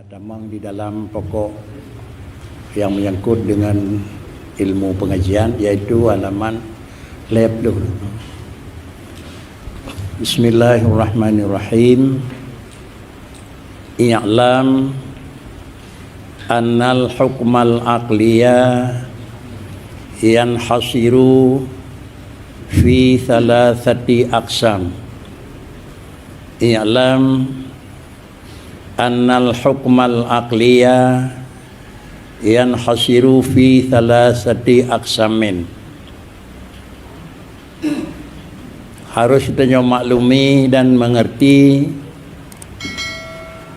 damang di dalam pokok yang menyangkut dengan ilmu pengajian, yaitu halaman lab dulu. Bismillahirrahmanirrahim. I'lam annal hukmal aqliya yanhasiru fi thalathati aqsam. I'lam annal hukmal aqliya yanhasiru fi thalathati aqsamin. Harus kita maklumi dan mengerti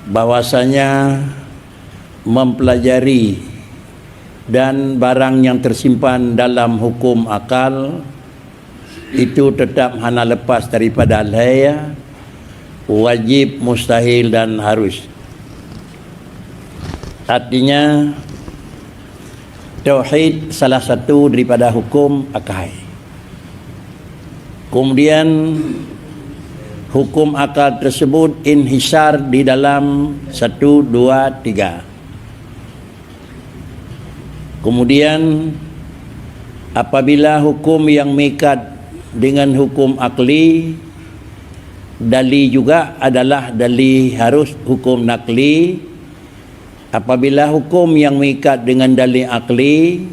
bahwasanya mempelajari dan barang yang tersimpan dalam hukum akal itu tetap hana lepas daripada alhaya, wajib, mustahil dan harus. Artinya tauhid salah satu daripada hukum akal. Kemudian hukum akal tersebut inhisar di dalam 1, 2, 3. Kemudian apabila hukum yang mengikat dengan hukum akli, dalil juga adalah dalil harus hukum nakli. Apabila hukum yang mengikat dengan dalil akli,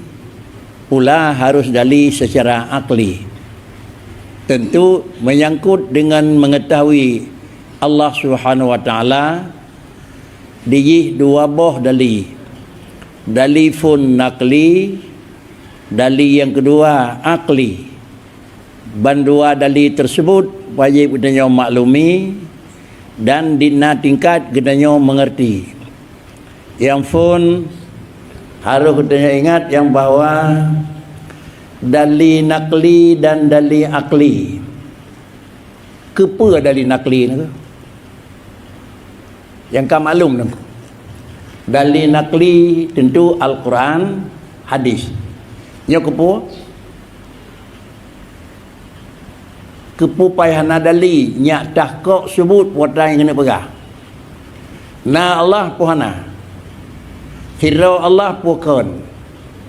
pula harus dalil secara akli. Tentu menyangkut dengan mengetahui Allah Subhanahu wa taala di dua buah dalil. Dalifun nakli, dalil yang kedua akli. Dan dua dalil tersebut wajib kita maklumi dan dina tingkat kita mengerti. Yang pun harus kita ingat yang bahawa dalil nakli dan dalil akli. Kepa dalil nakli ni? Yang kau maklum ni. Dalil nakli tentu Al-Quran, hadis. Yang kepa? Kepa payahana dalil nyak tahkok sebut puatan yang kena pegah. Na Allah puhana. Firau Allah pukun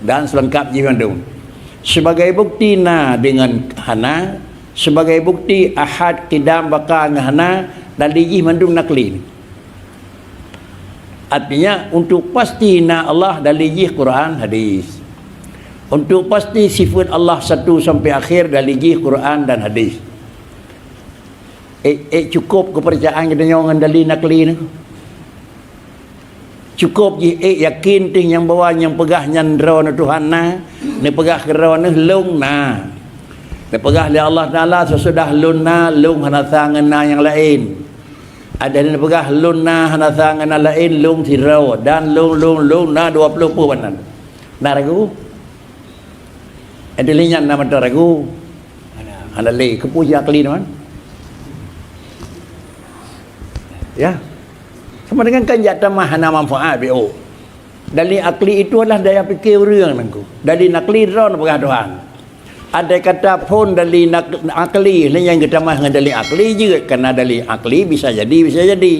dan selengkap jiwandung. Sebagai bukti na dengan hana, sebagai bukti ahad kidam baka dengan hana dan dijih mandung nakli. Artinya untuk pasti na Allah dan dijih Quran hadis. Untuk pasti sifat Allah satu sampai akhir dan dijih Quran dan hadis. Cukup kepercayaan kita dengan dalil nakli ni. Cukup je yakin ting yang bawa yang pegah nyandra na Tuhan na, ni pegah kera na lung na. Ni pegah li Allah Taala sesudah lun na lung hana sangan na yang lain. Ada ni pegah lun na hana sangan na lain lung tirau dan lung na 20 panan. Na ragu. Ada linyan na mata ragu. Ada le kepuji akli man. Ya. Sama dengan kan jatah mahana manfaat BO. Dalil akli itu adalah daya fikir orang nangku. Dalil nakli ron pegah Tuhan. Ada kata pun dalil akli yang kita mah dengan dalil akli juga, karena dalil akli bisa jadi.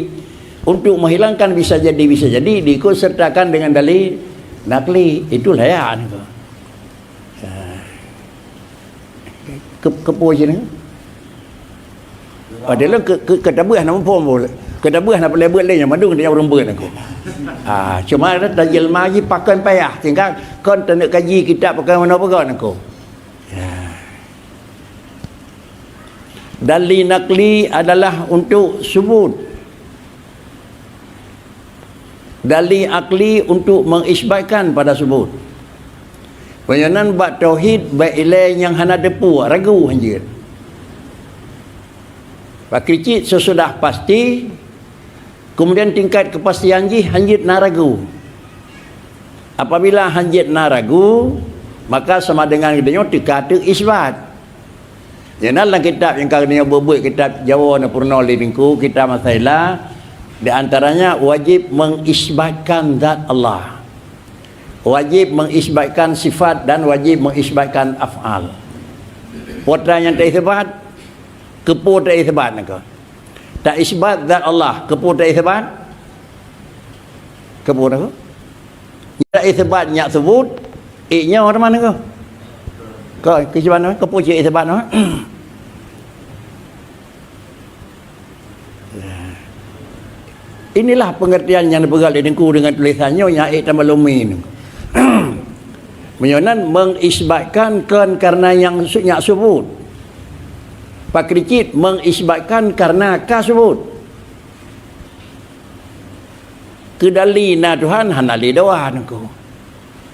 Untuk menghilangkan bisa jadi diikut sertakan dengan dalil nakli. Itulah ya nangku. Kepo sini. Padahal ketabuh nama pun boleh. Kedabuh nak boleh buat lain yang mandung dia orang buat aku. Cuma ada jelma ji pakai payah tinggal kon tak nak kaji kitab pakai mana apa aku. Dalil nakli adalah untuk subut. Dalil akli untuk mengisbatkan pada subut. Penyanan bab tauhid baik ilai yang hana depu ragu anjir. Pak kecil sesudah pasti. Kemudian tingkat kepastian hanjit na ragu. Apabila hanjit na ragu, maka sama dengan kita kata isbat. Jangan dalam kitab yang kalian berbuat kitab Jawa na purna livingku, kitab Masailah, di antaranya wajib mengisbatkan zat Allah. Wajib mengisbatkan sifat dan wajib mengisbatkan af'al. Putra yang tak isbat, kepo tak isbat nak. Tak isbat zat Allah, kepo tak isbat. Kebun aku. Nyak isbat nyak sebut. Iknya orang mana kau? Kau kesiban apa? Kau puji isbat apa? Inilah pengertian yang dipegang di dengku dengan tulisannya yang tambah lumin. Menyonan mengisbatkan karena yang nyak sebut. Pak Kricit mengisbatkan karena kasebut. Kedali na Tuhan hanali doan ko.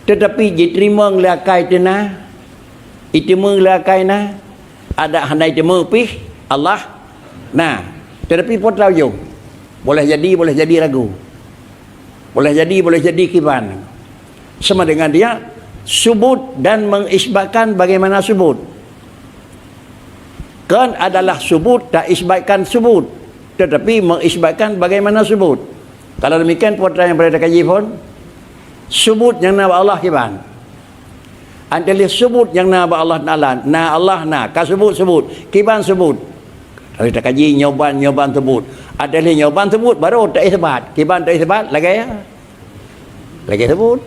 Tetapi diterima ngelakai tena. Itu mengelakai na. Ada handai temu pih Allah. Nah, tetapi pun tahu yo. Boleh jadi ragu. Boleh jadi kiban. Sama dengan dia subut dan mengisbatkan bagaimana subut. Kan adalah subut tak isbatkan subut. Tetapi mengisbatkan bagaimana subut. Kalau demikian putra yang berada kaji pun subut yang nama Allah kiban. Antara subut yang nama Allah Ta'ala, na Allah na, kasebut sebut, kiban sebut. Kalau kita kaji nyoban sebut. Ada nyoban sebut baru tak isbat. Kiban tak isbat lagi ya. Lagi sebut.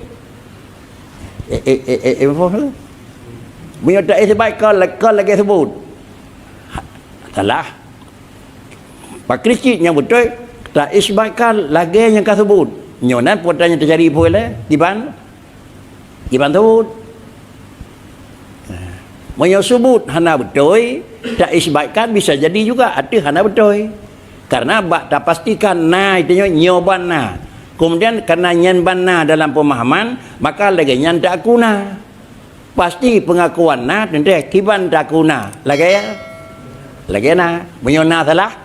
Punya tak isbat kau lagi sebut. Salah. Pak Kricit yang betul tak isbatkan lagi yang kau sebut. Nyonan putranya tercari boleh kiban sebut. Punya sebut hana betul tak isbatkan bisa jadi juga ada hana betul. Karena bak tak pastikan na itu nyoban na. Kemudian karena nyanban na dalam pemahaman maka lagi nyan tak kuna. Pasti pengakuan na tentu kiban tak kuna. Lagi ya. Lagi na menyona salah.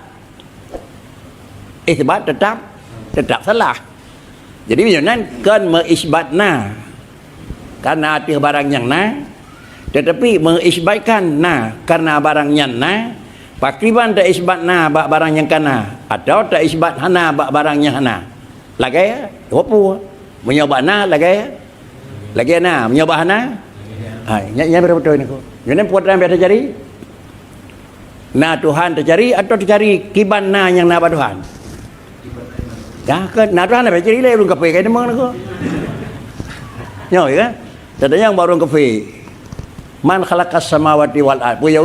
Isbat tetap salah. Jadi menyona kan mengisbat na. Karena ada barang yang na. Tetapi mengisbatkan na karena barang yang na. Pakriban tak isbat na bak barang yang kana atau tak isbat hana bak barang yang hana. Lagi ya, apa? Menyoba na lagi ya. Lagi na menyoba hana. Hai, nya betul ni ko. Jadi putra biasa cari. Na Tuhan tercari atau tercari kiban na yang na Tuhan. Ya kan, na Tuhan apa cari le belum kafe kai demang ko. Nyo ya. Tadi yang baru kafe. Man khalaqas samawati wal ard. Punya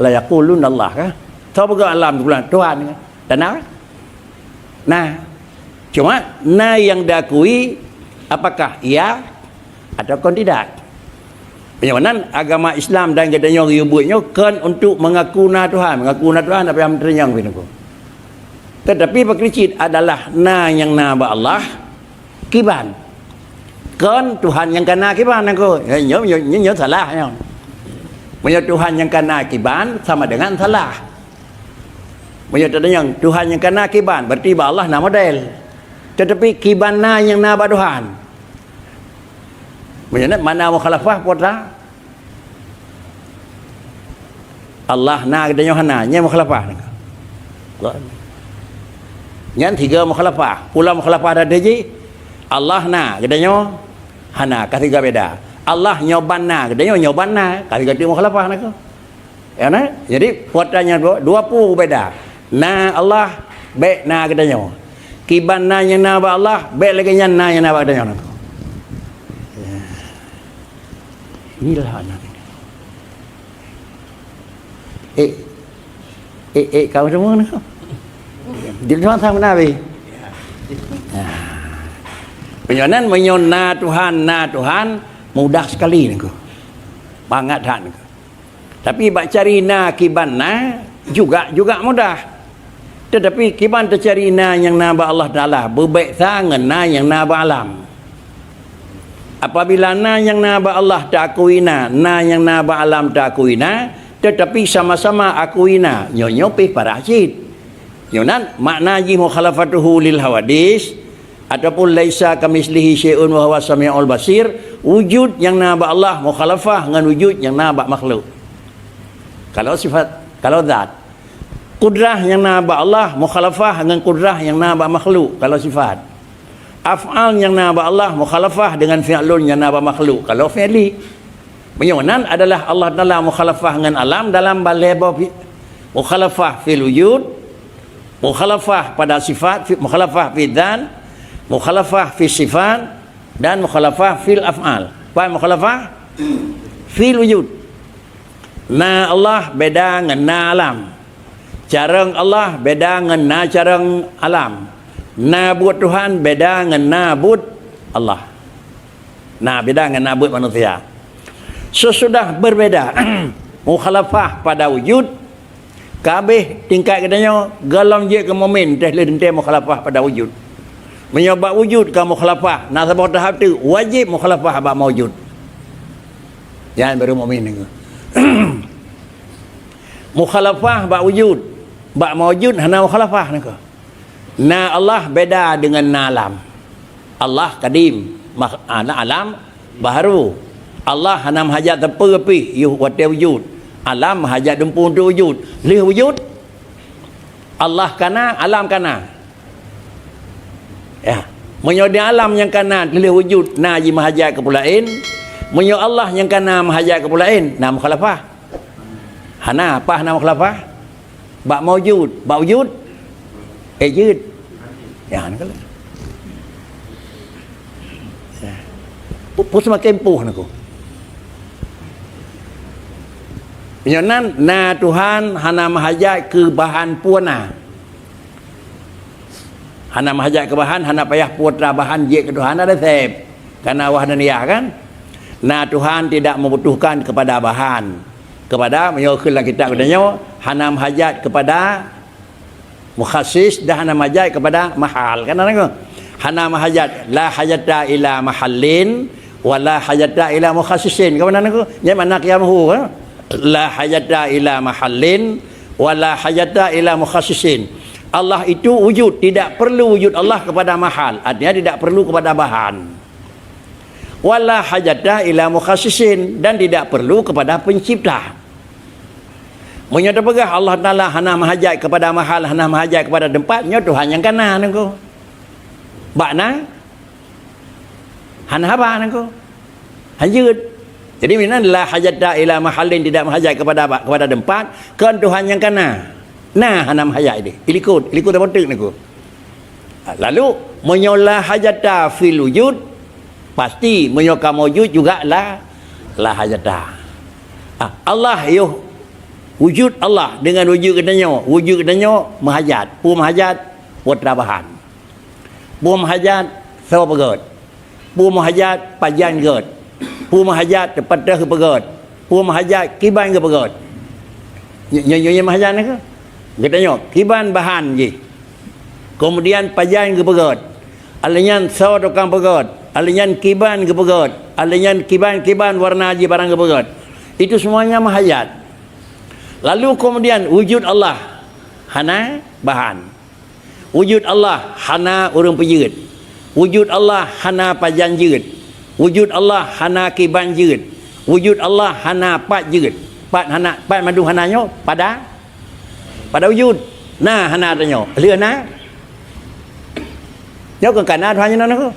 la yaqulun Allah kah? Tahu ke alam tu bulan Tuhan kan? Tenang. Nah, cuma na yang diakui apakah iya ataukah tidak? Penyamanan agama Islam dan katanya ributnya kan untuk mengaku na Tuhan apa yang ternyang begitu. Tetapi Pak Kricit adalah na yang na ba Allah kiban. Kan Tuhan yang kena kiban aku. Nhớ salah ya. Punya Tuhan yang kena akiban sama dengan salah. Punya yang Tuhan yang kena akiban berarti Allah nama model. Tetapi kibana yang nama Tuhan. Punya mana mukhalafah putra? Allah na katanya hana nya mukhalafah. Nyan tiga mukhalafah. Pula mukhalafah ada je. Allah na katanya hana ketiga beda. Allah nyoban na, katanya nyoban na, kali kata mukhalafah nak. Ya na? Jadi putranya dua pu beda. Na Allah, be na katanya. Kiban na yang na ba Allah, be lagi yang na yang na ba katanya nak. Inilah anak ini. Kau semua nak. Jadi tuan sama Nabi. Penyonan menyona Tuhan mudah sekali ni ko. Bangat dah ni ko. Tapi bak cari na kiban na juga mudah. Tetapi kiban tercari na yang na ba Allah Taala berbaik sangat na yang na ba alam. Apabila na yang na ba Allah tak akui na yang na ba alam tak akui na, tetapi sama-sama akui na nyonyo pi parasit. Nyonan makna ji mukhalafatuhu lil hawadis ataupun laisa kamislihi syai'un wa huwa samiul basir, wujud yang naba Allah mukhalafah dengan wujud yang naba makhluk. Kalau sifat, kalau zat, kudrah yang naba Allah mukhalafah dengan kudrah yang naba makhluk. Kalau sifat, af'al yang naba Allah mukhalafah dengan fi'lun yang naba makhluk. Kalau fi'li, menyonan adalah Allah Taala mukhalafah dengan alam dalam baleba mukhalafah fil wujud, mukhalafah pada sifat, mukhalafah fi dzat, Mukhalafah fi sifat dan mukhalafah fil af'al. Faham mukhalafah? Fil wujud. Na Allah beda dengan na alam. Carang Allah beda dengan na carang alam. Na buat Tuhan beda dengan na buat Allah. Na beda dengan na buat manusia. Sesudah berbeda mukhalafah pada wujud, kabeh tingkat katanya galam je ke momen teh lente mukhalafah pada wujud. Menyebab wujud ke mukhalafah, nak sampai tahap tu wajib mukhalafah bab mawujud. Jangan baru mukmin ni. Mukhalafah bab wujud, bab mawujud hana mukhalafah ni ke. Na Allah beda dengan na alam. Allah kadim, na alam baharu. Allah hana hajat tepi yu wate wujud. Alam hajat dempu untuk wujud. Lih wujud. Allah kana, alam kana. Ya. Menyo di alam yang kana lih wujud na ji mahajat ke pulain. Menyo Allah yang kana mahajat ke pulain. Na mukhalafah. Hana apa hana mukhalafah? Bak mawujud, bak wujud. Jud. Ya ni kalau. Ya. Pus makin puh naku. Penyonan na Tuhan hana mahajat ke bahan puana. Hana mahajat ke bahan, hana payah putra bahan je ke Tuhan ada sep. Karena wahdaniyah kan. Na Tuhan tidak membutuhkan kepada bahan. Kepada menyokil kita katanya hana mahajat kepada mukhassis dan hana mahajat kepada mahal. Kan ada hana mahajat la hajata ila mahallin wala hajata ila mukhassisin. Kawan aku? Nya mana qiyamhu kan? La hajata ila mahallin wala hajata ila mukhassisin. Allah itu wujud, tidak perlu wujud Allah kepada mahal, artinya tidak perlu kepada bahan. Wala hajata ila mukhassisin, dan tidak perlu kepada pencipta. Menyata pegah Allah Taala hana mahajat kepada mahal, hana mahajat kepada tempatnya Tuhan yang kana nangko. Bakna hana apa nangko? Hajut. Jadi mana la hajata ila mahallin, tidak mahajat kepada tempat, kan Tuhan yang kana. Nah hana mahajat ini. Ilikut apa tek niku. Lalu menyola hajata fil wujud, pasti menyoka mawujud juga la hajata. Allah yo wujud Allah dengan wujud katanya mahajat. Pu mahajat putra bahan. Pu mahajat sawa pegot. Pu mahajat pajan get. Pu mahajat tepat ke pegot. Pu mahajat kiban ke pegot. Nyonya mahajat ni ke? Katanya kiban bahan je. Kemudian pajan ke pegot. Alinyan sawa tukang pegot. Alinyan kiban ke pegot. Alinyan kiban warna je barang ke pegot. Itu semuanya mahajat. Lalu kemudian wujud Allah hana bahan. Wujud Allah hana urang pejut. Wujud Allah hana pajan jeut. Wujud Allah hana kiban jeut. Wujud Allah hana pat jeut. Pat madu hananyo pada wujud. Nah hana tanyo. Leu na. Yo kan kana Tuhan nana ko.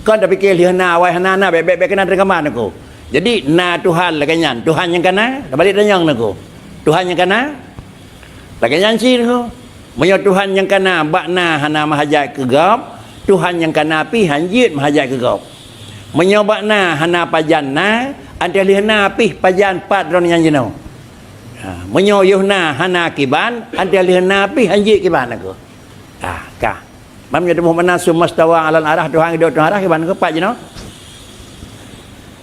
Kau dah fikir leu na wai hana na bebek kena rekaman aku. Jadi na Tuhan lakanyan. Tuhan yang kana balik tanyang aku. Tuhan yang kana lakanyan si aku. Menyo Tuhan yang kana bakna hana mahajat ke gap. Tuhan yang kana pi hanjit mahajat ke gap. Menyobakna hana pajan na antara hana pih pajan pat ron yang jenau. Menyoyuhna hana kiban antara hana pih hanjit kiban aku. Kah. Mam ya Muhammad nasu mastawa alal arah Tuhan do arah kiban ke pat jenau.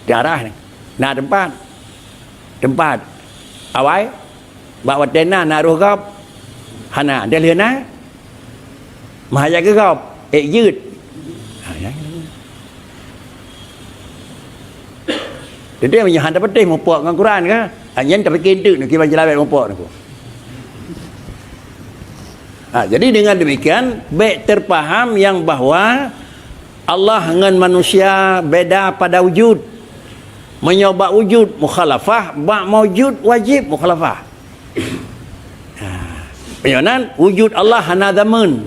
Di arah ni. Na tempat. Awai bawa tena na ruh gap hana antara hana mahajat ke gap jeut. Dia punya handa petih mupok dengan Quran ke? Anyen tak fikir tu nak baca lawat mupok aku. Jadi dengan demikian baik terpaham yang bahawa Allah dengan manusia beda pada wujud. Menyoba wujud mukhalafah, bak mawujud wajib mukhalafah. Penyonan wujud Allah hana zaman.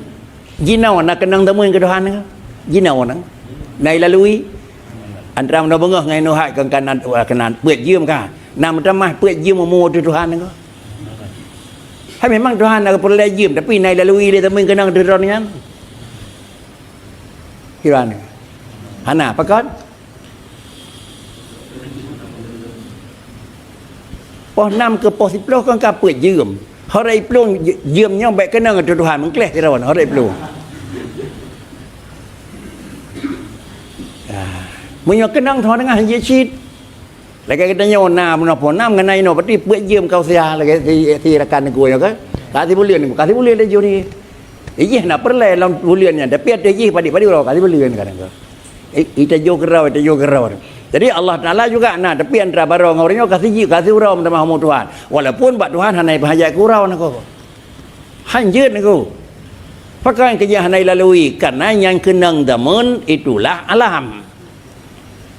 Jinau nak kenang zaman ke Tuhan ke? Jinau nang. Nai lalui antara mana bengah ngai no hat kan kanan puet jium ka nam tamah puet jium mu Tuhan ko hai memang Tuhan nak perlu jium tapi nai lalui dia temen kenang Tuhan ni kan Gimana? Hana, apa kan? Poh 6 ke poh 10 kan kaput jam. Hari pelung jamnya baik kena dengan Tuhan mengkeleh kira mana hari pelung. Menyo kenang thon dengan hanje chit. Lagi kita nyona menapa nam nganai no pati buat jam kau sia lagi ti rakan aku ya kan. Kasih bulian dia juri. Ijih nak perle lam buliannya tapi ada ijih padi ro kasih bulian kadang kau. Ita jo kerau. Jadi Allah Ta'ala juga nah tapi antara barang orangnya kasih urau minta mahu Tuhan. Walaupun bak Tuhan hanai bahaya kurau nak kau. Hanjut nak kau. Pakai kerja hanai lalui karena yang kenang damun itulah alam.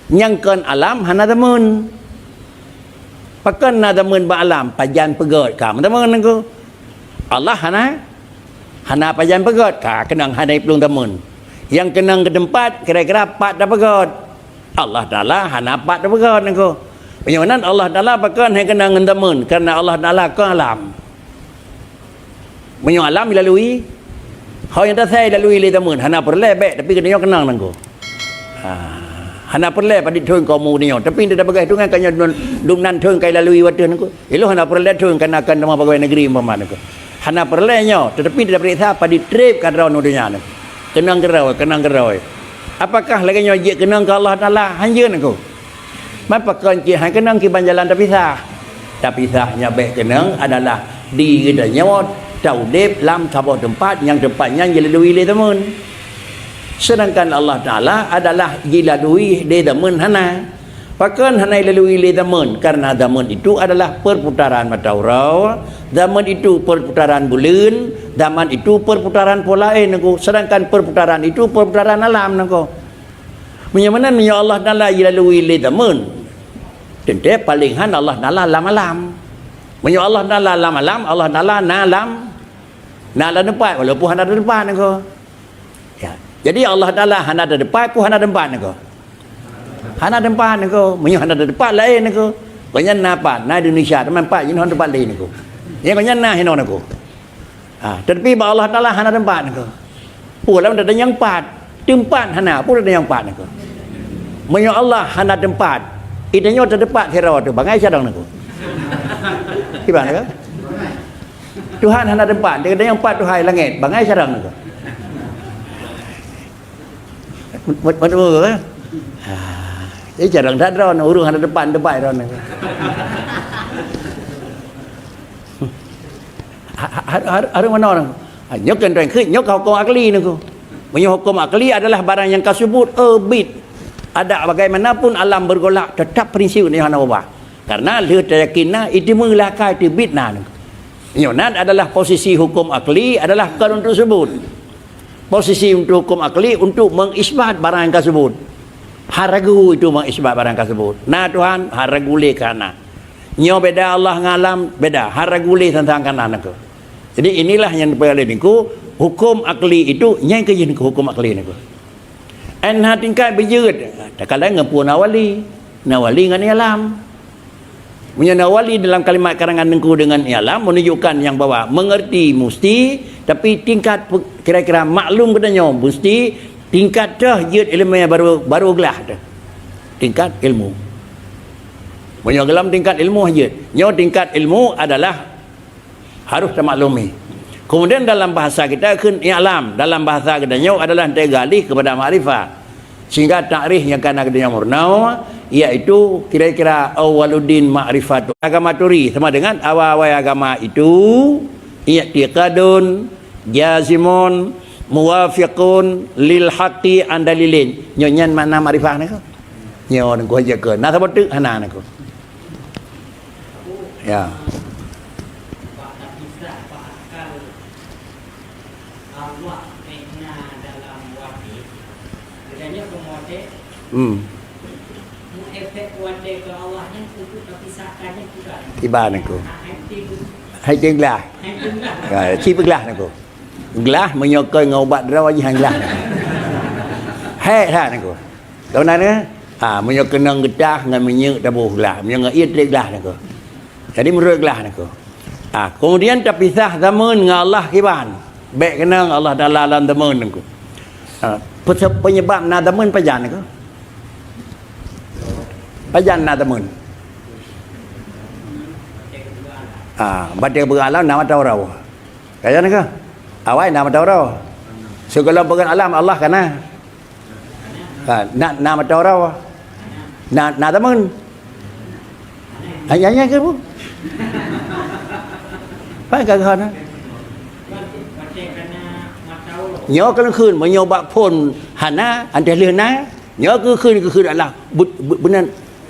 Yang kan alam hana damun. Pakai na damun ba alam pajan pegot ka damun nak kau. Allah hana pajan pegot ka kenang hanai pelung damun. Yang kenang ke tempat kira-kira pat dah pegot. Allah Ta'ala hana pat dah pegot nako. Penyawanan Allah Ta'ala pakan hai kenang ngendamun karena Allah Ta'ala ke alam. Menyo alam dilalui. Hau yang tak saya lalui le tamun hana perle baik tapi kena kenang nako. Hana perle pada thun kau mu ni tapi dia dah bagai tu kan kanya dum nan thun kai lalui watu nako. Elo hana perle thun kana kan nama pegawai negeri umpama nako. Hana perle nyo tetapi dia dah periksa pada trip kan raun dunia nako. Kenang gerau. Apakah lagi nyojek kenang ke Allah Ta'ala hanya nak maka kunci hang kenang ke banjalan tak pisahnya baik kenang adalah di kita nyawat taudib lam sebuah tempat yang tempatnya dilalui oleh teman sedangkan Allah Ta'ala adalah dilalui oleh teman hana pakan hana dilalui oleh teman karena teman itu adalah perputaran matahari zaman itu perputaran bulan, zaman itu perputaran pola nako. Sedangkan perputaran itu perputaran alam nako. Menyamana ya Allah Taala dilalui oleh zaman. Tentu paling han Allah Taala alam. Menya Allah Taala alam, Allah Taala alam. Alam depan walaupun hana ada depan nako. Ya. Jadi Allah Taala hana ada depan, pun hana depan nako. Hana depan nako, menya hana ada depan lain nako. Banyak napa? Na Indonesia teman pak yin hon depan lain nako. Yang kau nyana hino nak tetapi Allah Ta'ala hana tempat nak pula ada yang tempat hana pula ada yang nak menyo Allah hana tempat idanya ada tempat hero tu bangai cadang nak gimana kan Tuhan hana tempat dia ada yang Tuhan langit bangai cadang nak betul kan jadi cadang tak ada urung hana tempat nak ada mana orang nyok kan tuan ke nyok hukum akli ni ko hukum akli adalah barang yang kau sebut bit ada bagaimanapun alam bergolak tetap prinsip ni hana ubah karena dia yakinna itu melakai itu bit na nyonan adalah posisi hukum akli adalah kan untuk sebut posisi untuk hukum akli untuk mengisbat barang yang kau sebut haragu itu mengisbat barang kau sebut nah Tuhan haragu le kana nyo beda Allah ngalam beda haragu le tentang kana ko. Jadi inilah yang diperoleh niku hukum akli itu yang ke hukum akli niku. Anha tingkat berjeut. Tak kala ngapun nawali ngani alam. Punya nawali dalam kalimat karangan nengku dengan alam menunjukkan yang bahwa mengerti mesti tapi tingkat kira-kira maklum katanya mesti tingkat dah jeut ilmu yang baru gelah dah. Tingkat ilmu. Punya gelam tingkat ilmu jeut. Nyo tingkat ilmu adalah harus termaklumi. Kemudian dalam bahasa kita i'lam dalam bahasa kita adalah tegalih kepada ma'rifat. Sehingga takrif yang kana kita murnau iaitu kira-kira awaluddin ma'rifat agama turi sama dengan awal-awal agama itu i'tiqadun jazimun muwafiqun lil haqqi an dalilin. Nyanyan makna ma'rifat ni ko. Nyo nang ko je ke. Nah sebab tu hana nako. Ya. Efek wade ke Allahnya untuk terpisahkannya juga. Ibarat aku. Hai tinglah. Ya, cip gelah aku. Gelah menyokoi ngobat draw aja hang gelah. Hai dah aku. Tahu nana? Menyokoi nang getah ngan menyek tabuh gelah, menyek iat gelah aku. Jadi menurut gelah aku. Kemudian terpisah zaman dengan Allah kiban. Baik kenang Allah Taala dalam zaman aku. penyebab nadamun pajan ke? Pajan nadamun. Baca beralam nama tahu raw. Kaya ke? Awai nama tahu raw. Segala pegan alam Allah kana. Nama tahu raw. Nadamun. Ayahnya ke bu? Apa kagak? Nhớ cái khơi mà nhớ bạc phồn hẳn á anh thấy liền á nhớ cái khơi Allah benar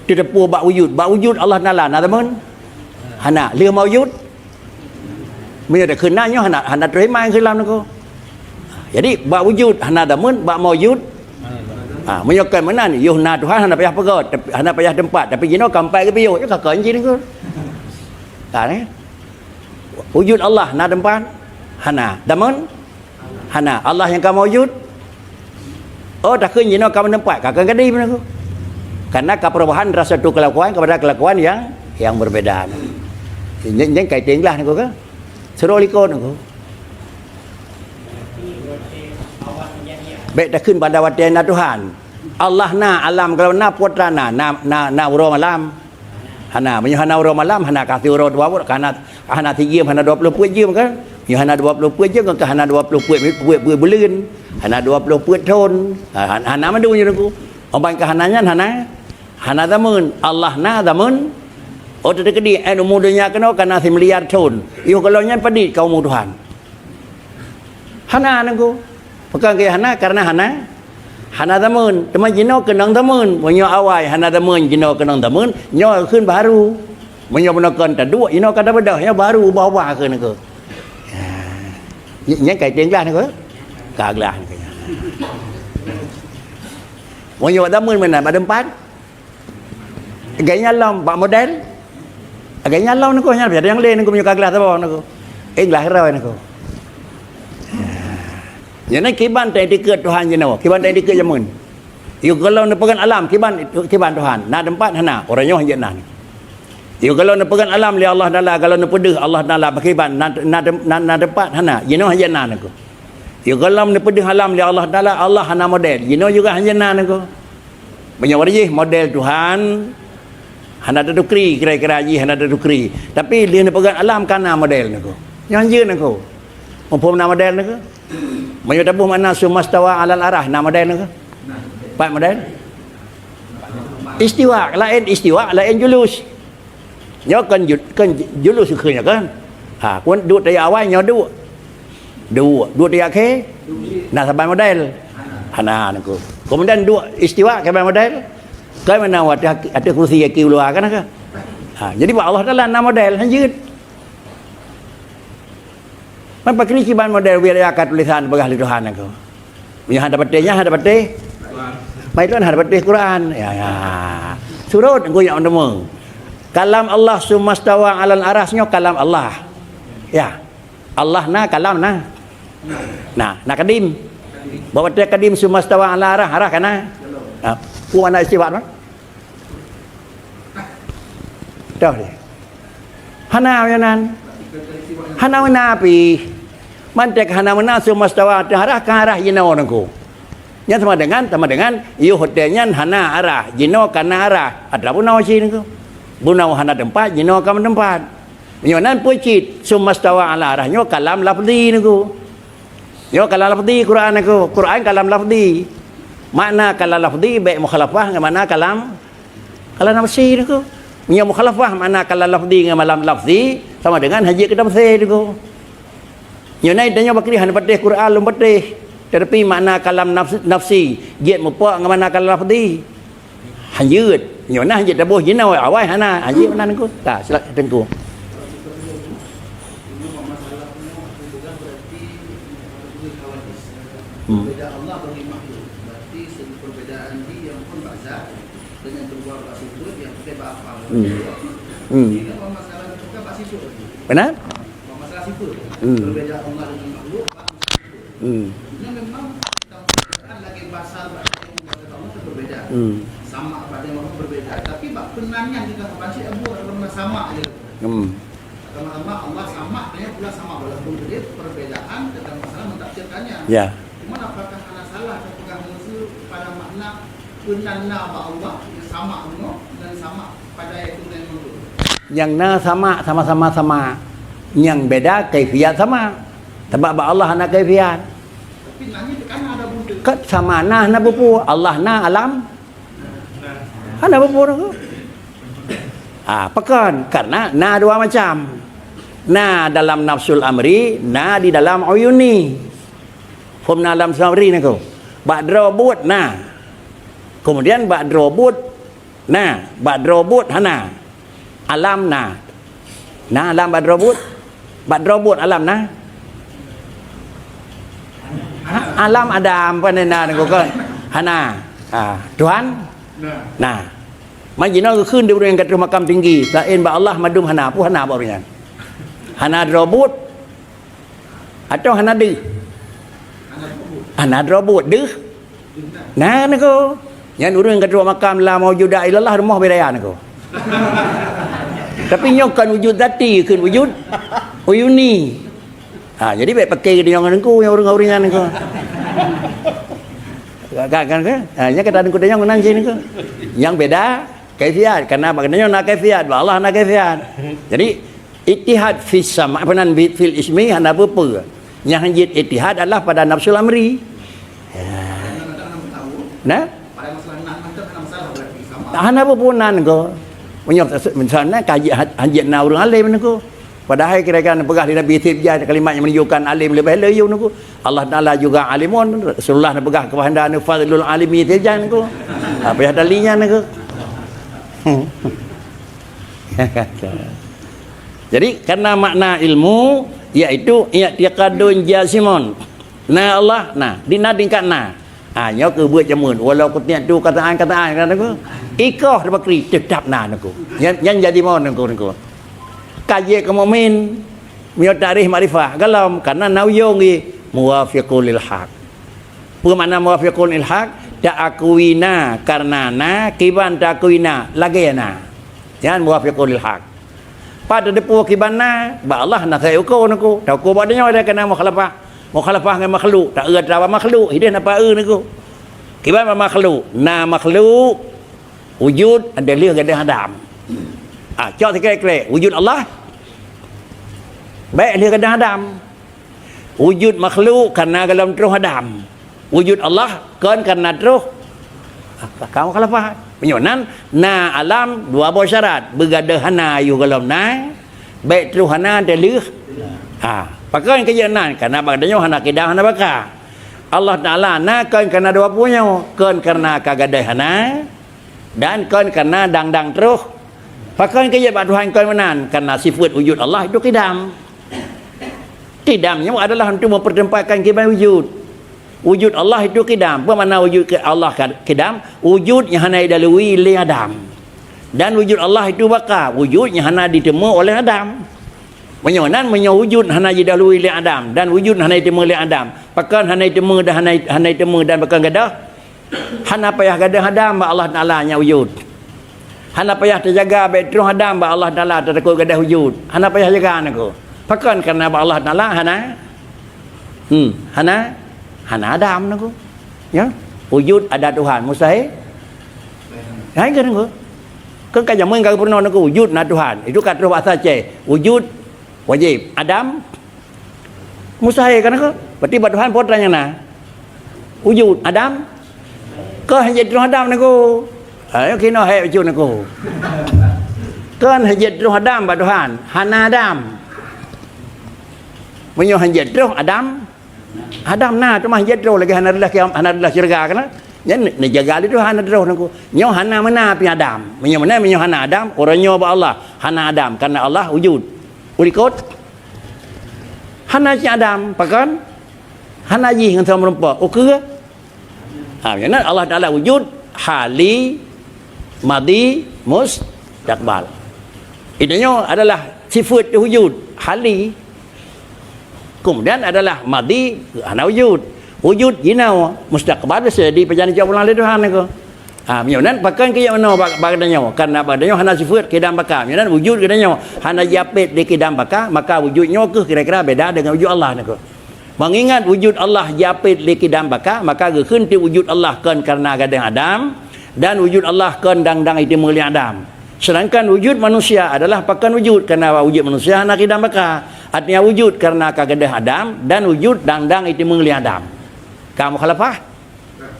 tidak puas bak wujud Allah nala nadamun hana lihat maujud punya dah kena nyo hana terima yang kelam nako jadi bak wujud hana nadamun bak maujud menyokan mana ni yo na Tuhan hana payah pegot hana payah tempat tapi jino kampai ke piyo ya kakak anjing nako ni wujud Allah na tempat hana nadamun hana Allah yang kamu wujud tak kenyang no kamu nampak kakak kadi mana aku karena keperubahan rasa tu kelakuan kepada kelakuan yang berbeda yang kaitan lah aku kan seru likon aku baik dah kun pada watian Tuhan Allah na alam kalau na putra na uram alam hana menyahana uram alam hana kasih uram dua karena hana 3 hana 20 puit je kan như hana 20 puit je kan hana 20 puit bulan hana 20 puit tahun hana madu je aku orang ke hananya hana damun Allah na damun tu kedi umur dunia kena kana 1 miliar tahun iyo kalau nya padit kau mu Tuhan hana aku bukan ke hana karena hana damun teman jino kenang damun monyo awai hana damun jino kenang damun nyo keun baru monyo benakan tak dua jino kada bedah ya baru bawa keun aku những cái tiếng là nữa cả là mọi người đã mượn mình là bà đâm phát cái nhà long bà model cái nhà long nó có nhà phải đang lên nó cũng như các là tao nó anh lại rồi nó những cái ban tay đi cướp Tuhan như nào cái ban tay đi cướp cho mình yêu kalau nó pegang alam cái ban Tuhan na đâm phát hana orangnya hanya nan Yo kalau nak pegang alam li Allah Taala kalau nak pedih Allah Taala pakai ban na tempat hana you know hanya nan aku. Yo kalau nak pedih alam li Allah Taala Allah hana model you know juga hanya nan aku. Banyak orang model Tuhan hana tukri kira-kira hana tukri tapi dia nak pegang alam kana model aku. Yang je aku. Umpam nama model aku. Banyak tabuh mana sumastawa alal arah nama model aku. Pak model. Istiwa lain julus. Nhớ cần dulu sekhnya kan kun dua dia awal nyo dua dia ke nah saban model hana aku kemudian dua istiwa ke model ke mana ada kursi ke luar kan jadi Allah Taala nama model hanjut man pakai kiban model biar akan tulisan bagi ahli Tuhan aku punya ada patih mai tuan ada patih Quran ya surut aku yang ndemung kalam Allah sumastawa alal arasnya kalam Allah ya Allah na kalam na kadim bawa dia kadim sumastawa ala arah kana ku ana sifat mana dah dia hana yanan hana nabi mantek hana mana sumastawa arah ke arah jino nangku nya sama dengan iyo hotelnya hana arah jino kana arah ada pun nawasi nangku bunau hana tempat jino kam tempat nyonan pucit sumastawa ala arahnya kalam lafzi niku yo kalam lafzi Quran niku Quran kalam lafzi makna kalam lafzi baik mukhalafah dengan mana kalam nafsi niku nya mukhalafah makna kalam lafzi dengan malam lafzi sama dengan haji ke tafsir niku nyonai tanya bakri hana patih Quran lum patih tetapi makna kalam nafsi jet mupa dengan mana kalam lafzi hanjut nyona hanya tabuh jina awai hana haji mana nangku tak silap tengku berbeda Allah bagi makhluk berarti segi perbedaan dia yang pun bazar dengan kedua bahasa itu yang kita apa ini apa masalah kita bahasa itu benar masalah itu berbeda Allah dengan makhluk ini memang kita lagi bahasa Allah itu berbeda sama pada orang berbeda tapi bab kenannya kita baca Abu Rahman sama aja sama Allah sama dia pula sama walaupun dia perbedaan tentang masalah mentafsirkannya ya cuma apakah karena salah atau pegang pada makna penanda Allah yang sama Allah dan sama pada ayat itu yang menurut. Yang na sama-sama sama. Yang beda kaifiat sama. Sebab Allah ana kaifiat. Tapi nanya kan ada benda. Kat sama nah na bupu. Allah na alam. Ana bupu tu. Pekan karena na dua macam. Na dalam nafsul amri, na di dalam uyuni. Faham dalam nafsul amri ni kau. Ba'drobut na. Kemudian ba'drobut na, ba'drobut hana. Alam na. Na alam ba'drobut. Ba'drobut alam na. Alam Adam panena ni kau kan. Hana. Tuhan. Nah. Majina ke khun di bawah kat makam tinggi. Lain ba Allah madum hana pu hana ba orang. Hana drobut atau hana dih. Hana drobut dih. Nah ni ko. Yang urang kat makam la maujuda illallah rumah bedaya ni ko. Tapi nyokan wujud zati keun wujud uyuni. Jadi baik pakai dia yang ku yang orang-orangan ni ko. Kan nya kata ku dia yang nang sini ko. Yang beda kaifiat karena bagainya nak kaifiat Allah nak kaifiat. Jadi ittihad fi sama' panan fil ismi hana apa. Yang hajit ittihad adalah pada nafsul amri. Nah, Pada masalah nak ada masalah berarti sama. hana apa punan ko. Misalnya kaji hajit na urang alim ni ko. Padahal kira-kira pegah di Nabi Tibjah kalimat yang menunjukkan alim lebih layu ni ko. Allah Taala juga alimun. Rasulullah nak pegah kepahandaan fadlul alimi Tibjah ni ko. Apa yang dalinya ni ko. Jadi karena makna ilmu iaitu i'tiqadun jasimun. Na Allah nah dinadingkan na. Nya ke buat jamun walau ketiak tu kataan kan aku. Ikah bakri tetap na aku. Yang jadi mon aku. Kaji ke mukmin miot tarikh makrifah galam karena nauyong muwafiqul lil haq. Apa makna muwafiqul lil haq? Ta'akuina karnana kiban ta'akuina lagayana. Jangan muwafiqul lil haq. Pada depu kibana ba Allah nak saya ukur naku. Tak ukur badanya ada kena mukhalafah. Mukhalafah dengan makhluk. Tak erat rawa makhluk. Hidup apa naku. Kiban makhluk. Na makhluk wujud ada liang ada Adam. Cak sekali-kali wujud Allah. Baik liang ada Adam. Wujud makhluk karena dalam terus Adam. Wujud Allah kan karena terus kamu khalafah penyonan na alam dua buah syarat bergada hana yu galam na baik terus hana delih pakai kejanan karena bagdanya hana kidah hana baka Allah Taala na kan karena dua punya kan karena kagada hana dan kan karena dang terus pakai kejadian Tuhan kan menan karena sifat wujud Allah itu kidam kidamnya adalah untuk mempertempatkan kiban wujud. Wujud Allah itu kidam. Apa makna wujud Allah kidam? Wujudnya hana dilalui oleh Adam. Dan wujud Allah itu baka. Wujudnya hana ditemu oleh Adam. Menyonan wujud hana dilalui oleh Adam. Dan wujud hana ditemu oleh Adam. Pakan hana ditemu dan hana ditemu dan pakan gadah. Hana payah gadah Adam ba Allah Taala nya wujud. Hana payah terjaga baik terus Adam ba Allah Taala tertakut gadah wujud. Hana payah jaga anakku. Pakan karena ba Allah Taala hana Adam naku. Ya. Wujud ada Tuhan mustahil. Hai kan naku. Kan kaja mun ka purna naku wujud na Tuhan. Itu kat roh bahasa Aceh. Wujud wajib. Adam mustahil kan naku. Berarti ba Tuhan potranya na. Wujud Adam ke hajat roh Adam naku. Ayo kena hai wujud naku. Kan hajat roh Adam ba Tuhan. Hana Adam. Menyo hajat roh Adam Adam na tu mah jadro lagi hana adalah syurga kana nya ne jaga itu hana dro naku nyo hana mana pi Adam menyo mana menyo hana Adam orangnya ba Allah hana Adam karena Allah wujud urikot hana si Adam pakan hana ji dengan sama rupa okey yang Allah Taala wujud hali madi mustaqbal idenya adalah sifat wujud hali. Kemudian adalah madi hana wujud jinau mustaqbal jadi perjalanan jauh ulang Tuhan aku. Menyonan pakan ke yang mana badannya karena badannya hana sifat kidam baka. Menyonan wujud kadanya hana japit di kidam baka maka wujudnya ke kira-kira beda dengan wujud Allah aku. Mengingat wujud Allah japit liki dan baka, maka gekhunti wujud Allah kan karena gadang Adam, dan wujud Allah kan dang itu mulia Adam. Sedangkan wujud manusia adalah pakan wujud karena wujud manusia nak dan baka. Artinya wujud karena kagadah Adam, dan wujud dang itu mulia Adam. Kamu khalafah?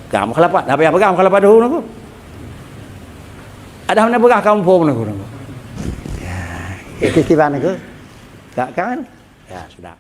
Kamu khalafah. Apa yang pegang khalafah dahulu aku? Ada mana pegang kamu pun aku? Ya, kesiban aku. Tak kan? Ya, sudah.